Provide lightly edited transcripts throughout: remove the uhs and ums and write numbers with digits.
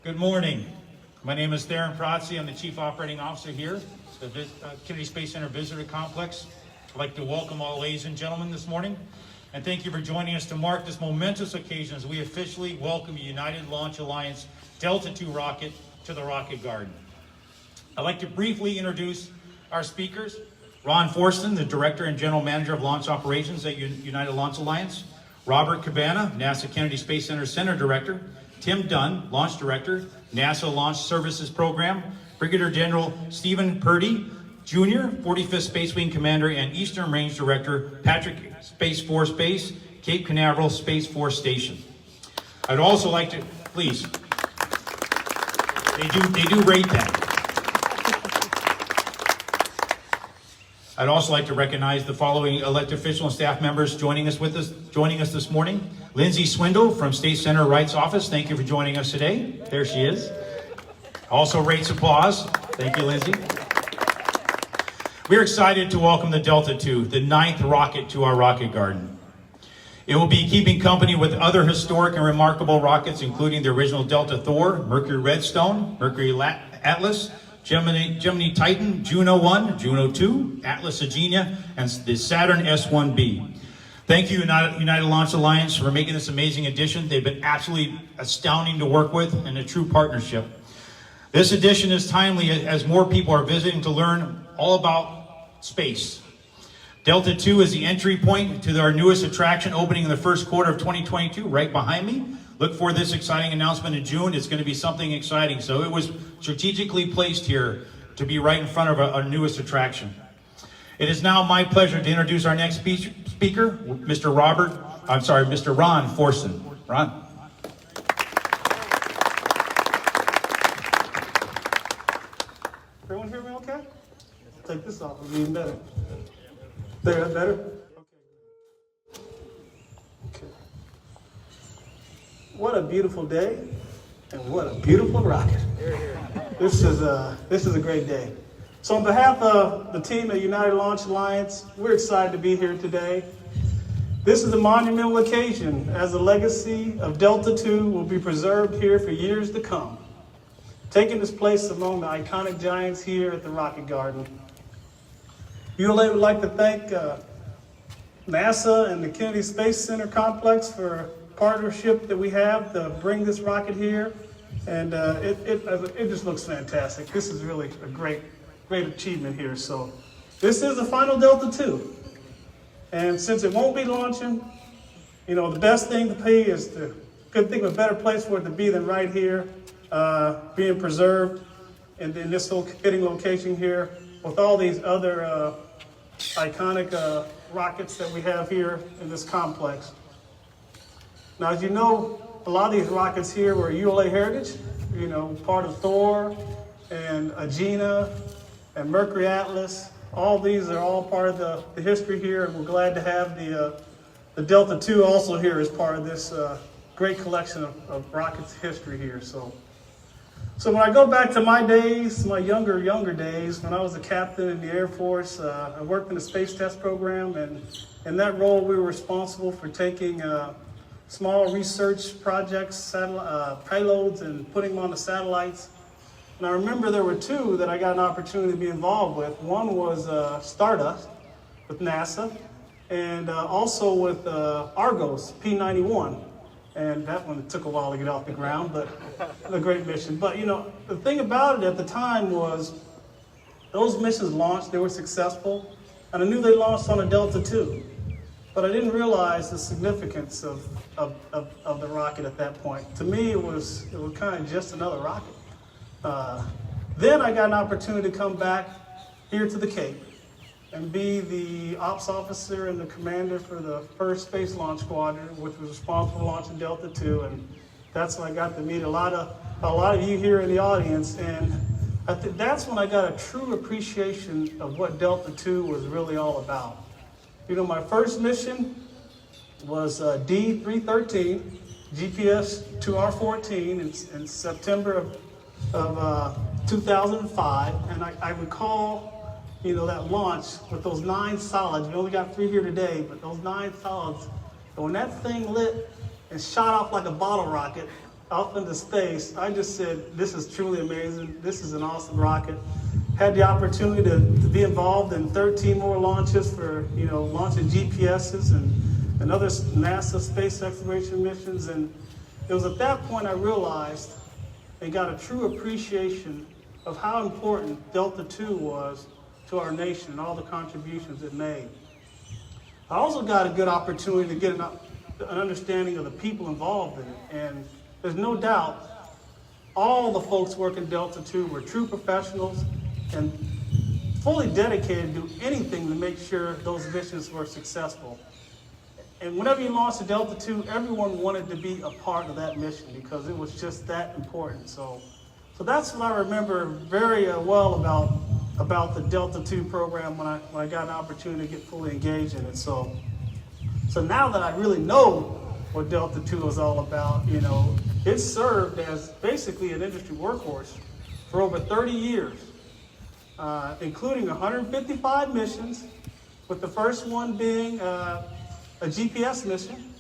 Good morning. My name is Theron Protze. I'm the Chief Operating Officer here at the Kennedy Space Center Visitor Complex. I'd like to welcome all ladies and gentlemen this morning, and thank you for joining us to mark this momentous occasion as we officially welcome United Launch Alliance Delta II rocket to the Rocket Garden. I'd like to briefly introduce our speakers. Ron Forston, the Director and General Manager of Launch Operations at United Launch Alliance. Robert Cabana, NASA Kennedy Space Center Center Director. Tim Dunn, Launch Director, NASA Launch Services Program. Brigadier General Stephen Purdy, Jr., 45th Space Wing Commander and Eastern Range Director, Patrick Space Force Base, Cape Canaveral Space Force Station. I'd also like to, please, they do rate that. I'd also like to recognize the following elected official and staff members joining us this morning. Lindsay Swindle from State Senator Wright's office. Thank you for joining us today. There she is. Also rates applause. Thank you, Lindsay. We're excited to welcome the Delta II, the 9th rocket to our rocket garden. It will be keeping company with other historic and remarkable rockets, including the original Delta Thor, Mercury Redstone, Mercury Atlas, Gemini Titan, Juno 1, Juno 2, Atlas Agena, and the Saturn S1B. Thank you, United Launch Alliance, for making this amazing addition. They've been absolutely astounding to work with and a true partnership. This edition is timely as more people are visiting to learn all about space. Delta II is the entry point to our newest attraction, opening in the first quarter of 2022, right behind me. Look for this exciting announcement in June. It's going to be something exciting. So it was strategically placed here to be right in front of our newest attraction. It is now my pleasure to introduce our next speaker, Mr. Ron Forston. Ron. Everyone hear me okay? Take this off, it'll be even better. There, that better? Okay. What a beautiful day, and what a beautiful rocket. This is a great day. So on behalf of the team at United Launch Alliance, we're excited to be here today. This is a monumental occasion as the legacy of Delta II will be preserved here for years to come, taking its place among the iconic giants here at the Rocket Garden. ULA would like to thank NASA and the Kennedy Space Center Complex for partnership that we have to bring this rocket here, and it just looks fantastic. This is really a great achievement here. So this is the final Delta II, and since it won't be launching, the best thing to be is couldn't think of a better place for it to be than right here, being preserved in this fitting location here with all these other iconic rockets that we have here in this complex. Now, as you know, a lot of these rockets here were ULA heritage, part of Thor and Agena and Mercury Atlas. All these are all part of the history here, and we're glad to have the Delta II also here as part of this great collection of rockets history here. So when I go back to my days, my younger days, when I was a captain in the Air Force, I worked in the space test program, and in that role we were responsible for taking small research projects, payloads, and putting them on the satellites. And I remember there were two that I got an opportunity to be involved with. One was Stardust with NASA, and also with Argos P-91. And that one took a while to get off the ground, but a great mission. But the thing about it at the time was those missions launched, they were successful, and I knew they launched on a Delta II. But I didn't realize the significance of the rocket at that point. To me, it was kind of just another rocket. Then I got an opportunity to come back here to the Cape and be the ops officer and the commander for the 1st Space Launch Squadron, which was responsible for launching Delta II. And that's when I got to meet a lot of you here in the audience. And I think that's when I got a true appreciation of what Delta II was really all about. My first mission was D313, GPS 2R14 in September of 2005, and I recall, that launch with those 9 solids. We only got 3 here today, but those 9 solids, and when that thing lit and shot off like a bottle rocket, off into space, I just said, this is truly amazing. This is an awesome rocket. Had the opportunity to be involved in 13 more launches for, launching GPSs and other NASA space exploration missions. And it was at that point I realized and got a true appreciation of how important Delta II was to our nation and all the contributions it made. I also got a good opportunity to get an understanding of the people involved in it. And there's no doubt all the folks working Delta II were true professionals and fully dedicated to do anything to make sure those missions were successful. And whenever you launched a Delta II, everyone wanted to be a part of that mission because it was just that important. So that's what I remember very well about the Delta II program when I got an opportunity to get fully engaged in it. So now that I really know what Delta II is all about, it served as basically an industry workhorse for over 30 years, including 155 missions, with the first one being a GPS mission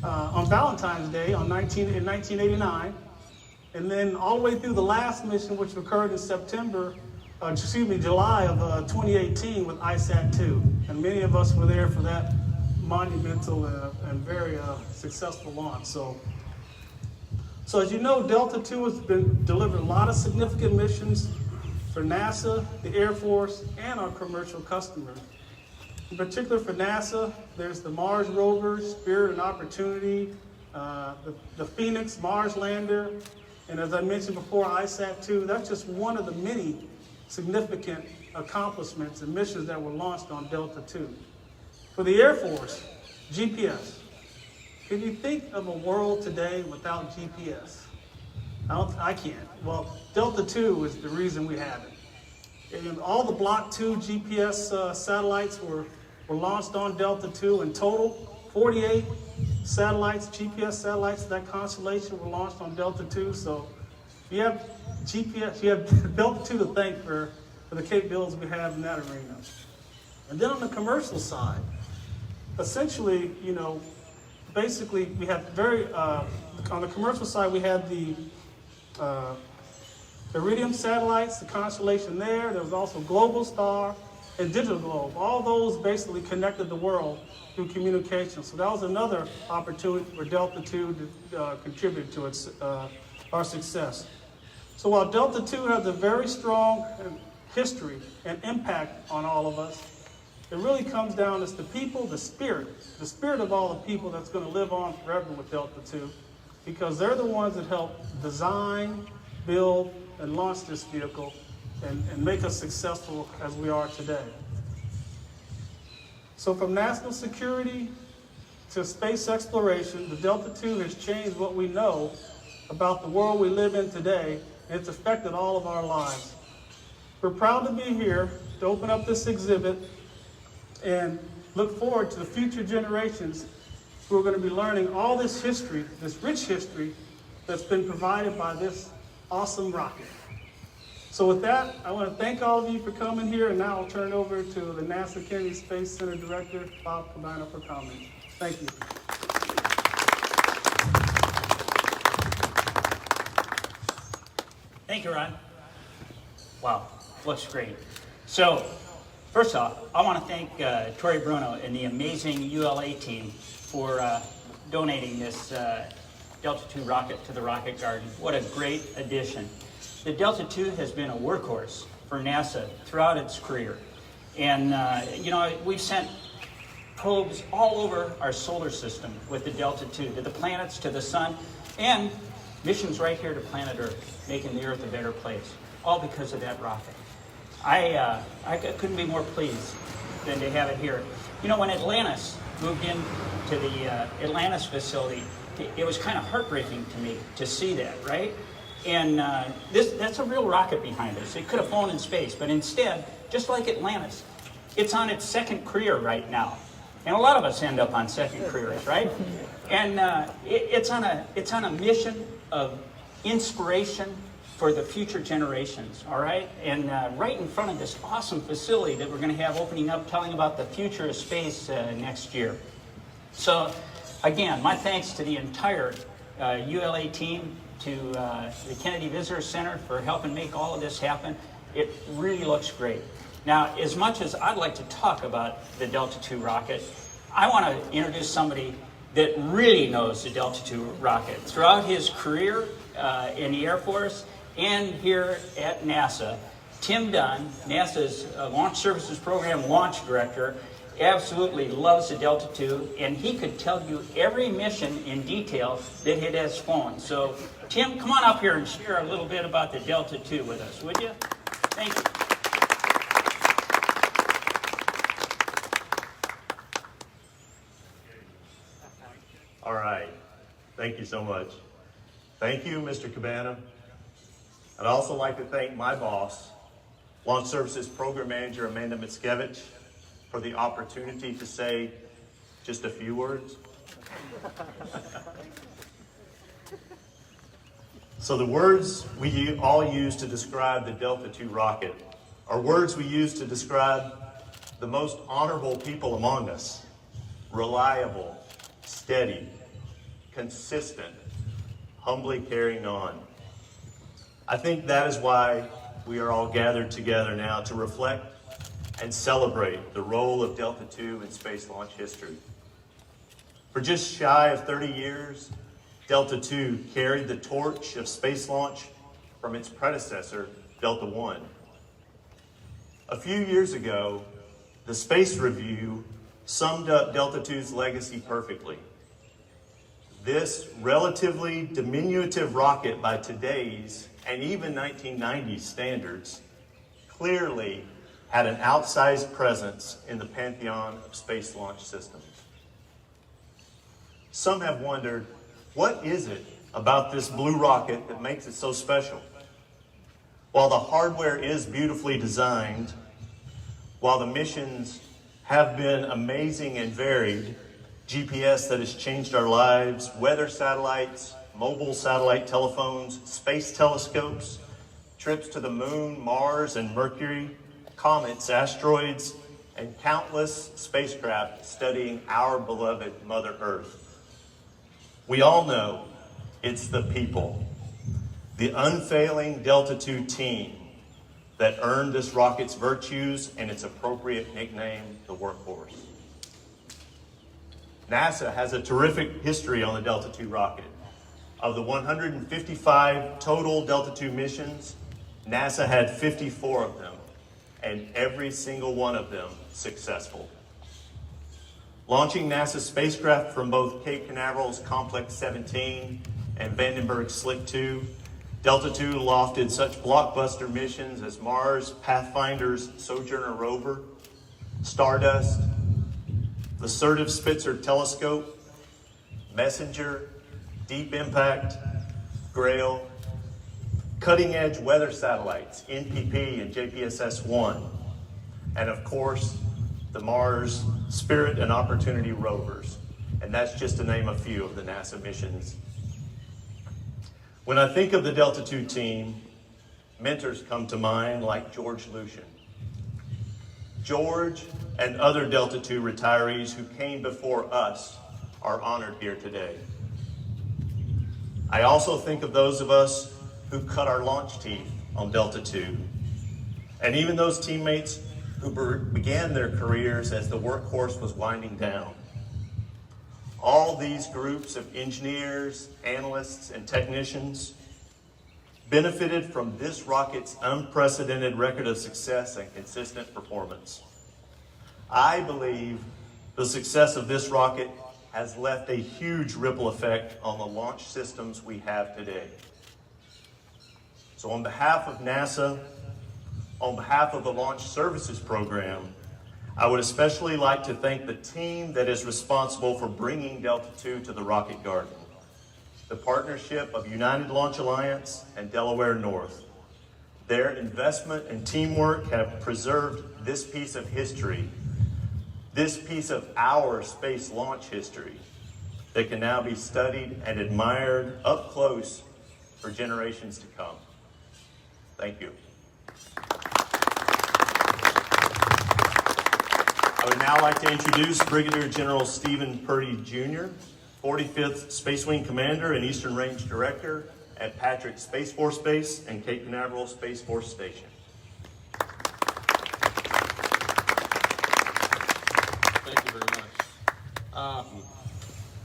on Valentine's Day in 1989, and then all the way through the last mission, which occurred in July of 2018 with ISAT-2. And many of us were there for that monumental and very successful launch. So as you know, Delta II has been delivered a lot of significant missions for NASA, the Air Force, and our commercial customers. In particular for NASA, there's the Mars rovers, Spirit and Opportunity, the Phoenix Mars lander, and as I mentioned before, ISAT-2. That's just one of the many significant accomplishments and missions that were launched on Delta II. For the Air Force, GPS. Can you think of a world today without GPS? I can't. Well, Delta II is the reason we have it. And all the Block 2 GPS satellites were launched on Delta II. In total, 48 satellites, GPS satellites of that constellation were launched on Delta II. So you have GPS, you have Delta II to thank for the capabilities we have in that arena. And then on the commercial side, essentially, basically we have on the commercial side, we had the Iridium satellites, the constellation there. There was also Global Star and Digital Globe. All those basically connected the world through communication. So that was another opportunity for Delta II to contribute to our success. So while Delta II has a very strong history and impact on all of us, it really comes down as the people, the spirit of all the people that's going to live on forever with Delta II, because they're the ones that help design, build, and launch this vehicle and make us successful as we are today. So from national security to space exploration, the Delta II has changed what we know about the world we live in today, and it's affected all of our lives. We're proud to be here to open up this exhibit and look forward to the future generations who are going to be learning all this history, this rich history that's been provided by this awesome rocket. So with that, I want to thank all of you for coming here, and now I'll turn it over to the NASA Kennedy Space Center Director, Bob Cabana, for comments. Thank you. Thank you, Ron. Wow, looks great. So, first off, I want to thank Tori Bruno and the amazing ULA team for donating this Delta II rocket to the Rocket Garden. What a great addition. The Delta II has been a workhorse for NASA throughout its career. And, we've sent probes all over our solar system with the Delta II, to the planets, to the sun, and missions right here to planet Earth, making the Earth a better place, all because of that rocket. I couldn't be more pleased than to have it here. When Atlantis moved into the Atlantis facility, it was kind of heartbreaking to me to see that, right? And that's a real rocket behind us. It could have flown in space, but instead, just like Atlantis, it's on its second career right now. And a lot of us end up on second careers, right? And it's on a mission of inspiration for the future generations, all right? And right in front of this awesome facility that we're going to have opening up, telling about the future of space next year. So, again, my thanks to the entire ULA team to the Kennedy Visitor Center for helping make all of this happen. It really looks great. Now, as much as I'd like to talk about the Delta II rocket, I want to introduce somebody that really knows the Delta II rocket. Throughout his career in the Air Force and here at NASA, Tim Dunn, NASA's Launch Services Program Launch Director, absolutely loves the Delta II, and he could tell you every mission in detail that it has flown. So, Tim, come on up here and share a little bit about the Delta II with us, would you? Thank you. All right. Thank you so much. Thank you, Mr. Cabana. I'd also like to thank my boss, Launch Services Program Manager Amanda Mickiewicz, for the opportunity to say just a few words. So the words we all use to describe the Delta II rocket are words we use to describe the most honorable people among us: reliable, steady, consistent, humbly carrying on. I think that is why we are all gathered together now to reflect and celebrate the role of Delta II in space launch history. For just shy of 30 years, Delta II carried the torch of space launch from its predecessor, Delta I. A few years ago, the Space Review summed up Delta II's legacy perfectly. This relatively diminutive rocket by today's and even 1990s standards clearly had an outsized presence in the pantheon of space launch systems. Some have wondered, what is it about this blue rocket that makes it so special? While the hardware is beautifully designed, while the missions have been amazing and varied, GPS that has changed our lives, weather satellites, mobile satellite telephones, space telescopes, trips to the moon, Mars, and Mercury, comets, asteroids, and countless spacecraft studying our beloved Mother Earth. We all know it's the people, the unfailing Delta II team, that earned this rocket's virtues and its appropriate nickname, the workhorse. NASA has a terrific history on the Delta II rocket. Of the 155 total Delta II missions, NASA had 54 of them, and every single one of them successful. Launching NASA spacecraft from both Cape Canaveral's Complex 17 and Vandenberg's Slick 2, Delta II lofted such blockbuster missions as Mars, Pathfinder's Sojourner rover, Stardust, the Assertive Spitzer telescope, Messenger, Deep Impact, Grail, cutting-edge weather satellites, NPP and JPSS-1, and of course, the Mars, Spirit, and Opportunity rovers. And that's just to name a few of the NASA missions. When I think of the Delta II team, mentors come to mind like George Lucian. George and other Delta II retirees who came before us are honored here today. I also think of those of us who cut our launch teeth on Delta II, and even those teammates who began their careers as the workhorse was winding down. All these groups of engineers, analysts, and technicians benefited from this rocket's unprecedented record of success and consistent performance. I believe the success of this rocket has left a huge ripple effect on the launch systems we have today. So on behalf of NASA, on behalf of the Launch Services Program, I would especially like to thank the team that is responsible for bringing Delta II to the Rocket Garden, the partnership of United Launch Alliance and Delaware North. Their investment and teamwork have preserved this piece of history, this piece of our space launch history that can now be studied and admired up close for generations to come. Thank you. I would now like to introduce Brigadier General Stephen Purdy Jr., 45th Space Wing Commander and Eastern Range Director, at Patrick Space Force Base and Cape Canaveral Space Force Station. Thank you very much.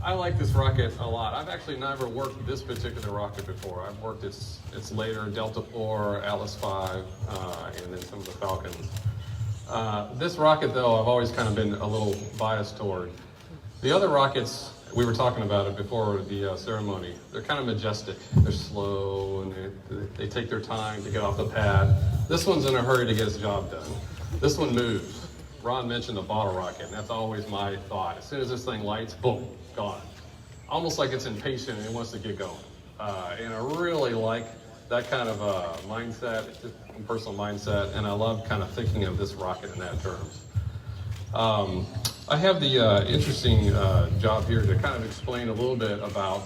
I like this rocket a lot. I've actually never worked this particular rocket before. I've worked its later Delta IV, Atlas V, and then some of the Falcons. This rocket, though, I've always kind of been a little biased toward. The other rockets, we were talking about it before the ceremony, they're kind of majestic. They're slow, and they take their time to get off the pad. This one's in a hurry to get its job done. This one moves. Ron mentioned the bottle rocket, and that's always my thought. As soon as this thing lights, boom, gone. Almost like it's impatient and it wants to get going. And I really like that kind of mindset, it's just a personal mindset, and I love kind of thinking of this rocket in that terms. I have the interesting job here to kind of explain a little bit about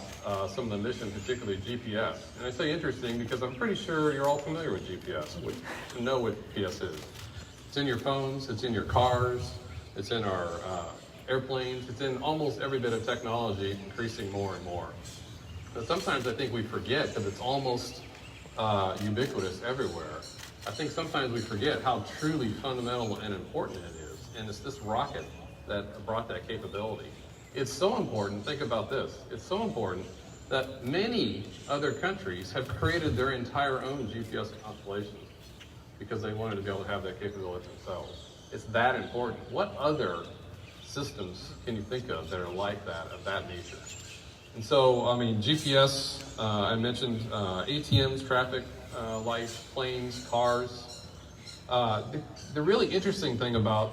some of the mission, particularly GPS. And I say interesting because I'm pretty sure you're all familiar with GPS, to know what GPS is. It's in your phones, it's in your cars, it's in our airplanes, it's in almost every bit of technology, increasing more and more. But sometimes I think we forget because it's almost ubiquitous everywhere. I think sometimes we forget how truly fundamental and important it is. And it's this rocket that brought that capability. It's so important, think about this, it's so important that many other countries have created their entire own GPS constellations because they wanted to be able to have that capability themselves. It's that important. What other systems can you think of that are like that, of that nature? And so, I mean, GPS, I mentioned ATMs, traffic lights, planes, cars. The really interesting thing about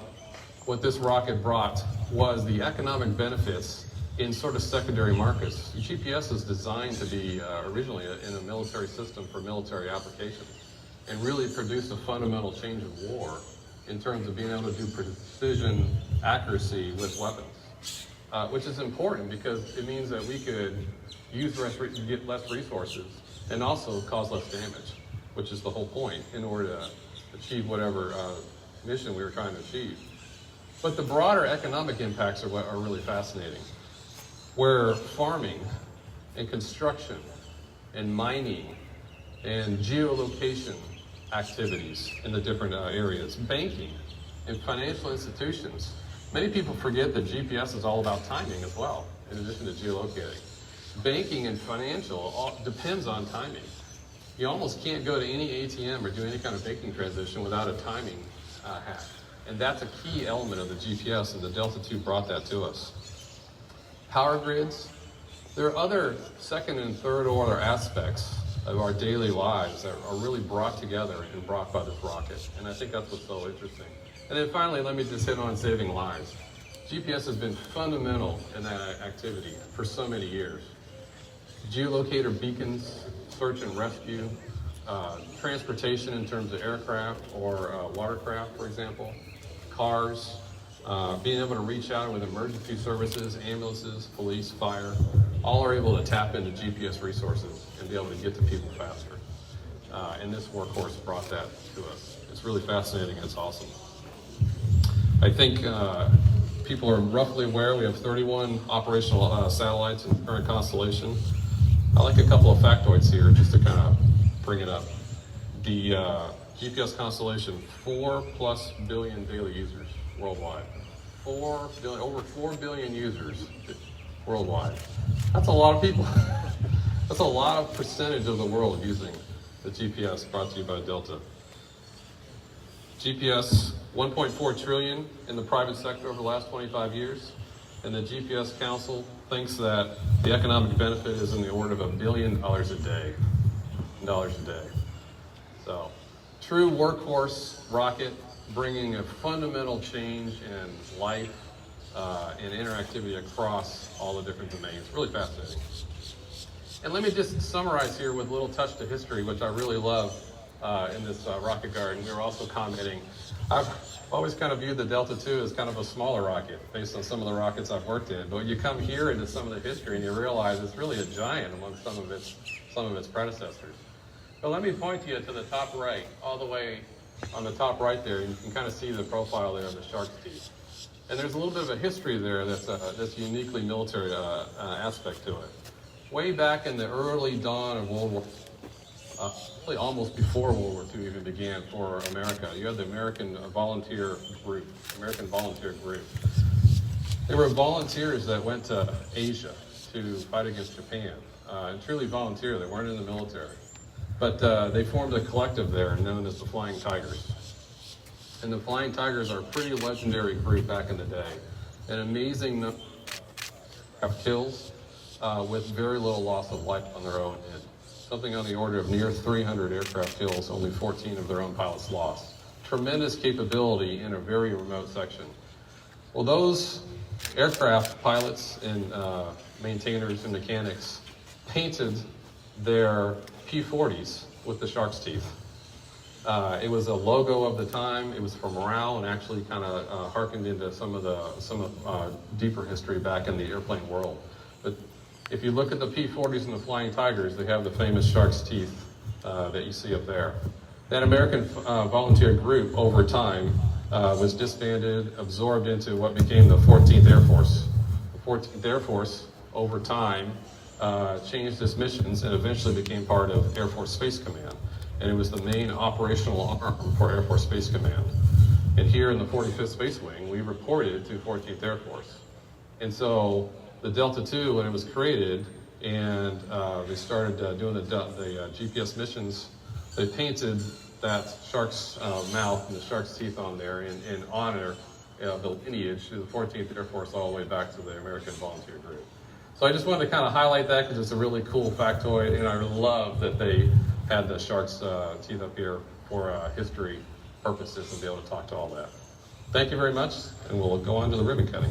what this rocket brought was the economic benefits in sort of secondary markets. GPS is designed to be originally in a military system for military applications and really produce a fundamental change of war in terms of being able to do precision accuracy with weapons, which is important because it means that we could get less resources and also cause less damage, which is the whole point in order to achieve whatever mission we were trying to achieve. But the broader economic impacts are what are really fascinating, where farming and construction and mining and geolocation activities in the different areas, banking and financial institutions. Many people forget that GPS is all about timing as well, in addition to geolocating. Banking and financial all depends on timing. You almost can't go to any ATM or do any kind of banking transition without a timing hack. And that's a key element of the GPS, and the Delta II brought that to us. Power grids. There are other second and third order aspects of our daily lives that are really brought together and brought by this rocket. And I think that's what's so interesting. And then finally, let me just hit on saving lives. GPS has been fundamental in that activity for so many years. Geolocator beacons, search and rescue, transportation in terms of aircraft or watercraft, for example, cars, being able to reach out with emergency services, ambulances, police, fire, all are able to tap into GPS resources and be able to get to people faster. And this workhorse brought that to us. It's really fascinating, it's awesome. I think people are roughly aware we have 31 operational satellites in the current constellation. I like a couple of factoids here just to kind of bring it up. The GPS constellation, 4+ billion daily users worldwide. Over 4 billion users worldwide. That's a lot of people. That's a lot of percentage of the world using the GPS, brought to you by Delta. GPS, 1.4 trillion in the private sector over the last 25 years. And the GPS Council thinks that the economic benefit is in the order of $1 billion a day. So, true workhorse rocket, bringing a fundamental change in life and interactivity across all the different domains. Really fascinating. And let me just summarize here with a little touch to history, which I really love in this rocket garden. We were also commenting, I've always kind of viewed the Delta II as kind of a smaller rocket based on some of the rockets I've worked in. But you come here into some of the history and you realize it's really a giant among some of its predecessors. But let me point you to the top right, all the way on the top right there, and you can kind of see the profile there of the shark's teeth. And there's a little bit of a history there that's uniquely military aspect to it. way back in the early dawn of World War, really almost before World War II even began for America. You had the American Volunteer Group. They were volunteers that went to Asia to fight against Japan, and truly volunteer. They weren't in the military. But they formed a collective there known as the Flying Tigers. And the Flying Tigers are a pretty legendary group back in the day. An amazing number of kills with very little loss of life on their own end. Something on the order of near 300 aircraft kills, only 14 of their own pilots lost. Tremendous capability in a very remote section. Well, those aircraft pilots and maintainers and mechanics painted their P-40s with the shark's teeth. It was a logo of the time. It was for morale and actually kind of harkened into some of deeper history back in the airplane world. But if you look at the P-40s and the Flying Tigers, they have the famous shark's teeth that you see up there. That American volunteer group over time was disbanded, absorbed into what became the 14th Air Force. The 14th Air Force over time changed its missions and eventually became part of Air Force Space Command. And it was the main operational arm for Air Force Space Command. And here in the 45th Space Wing, we reported to 14th Air Force. And so the Delta II, when it was created, and they started doing the GPS missions, they painted that shark's mouth and the shark's teeth on there in honor of the lineage to the 14th Air Force all the way back to the American Volunteer Group. So I just wanted to kind of highlight that because it's a really cool factoid, and I love that they had the shark's teeth up here for history purposes and be able to talk to all that. Thank you very much, and we'll go on to the ribbon cutting.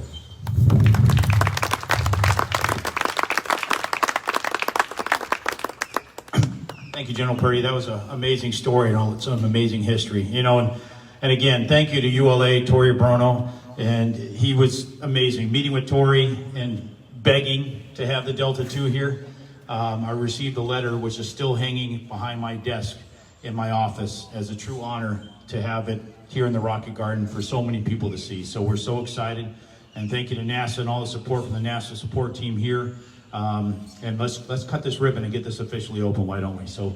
Thank you, General Purdy. That was an amazing story and all some amazing history. You know, and again, thank you to ULA, Tori Bruno, and he was amazing. Meeting with Tori and begging to have the Delta II here. I received a letter which is still hanging behind my desk in my office as a true honor to have it here in the Rocket Garden for so many people to see. So we're so excited, and thank you to NASA and all the support from the NASA support team here. And let's cut this ribbon and get this officially open, why don't we? So,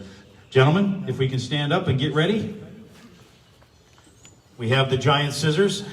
gentlemen, if we can stand up and get ready. We have the giant scissors.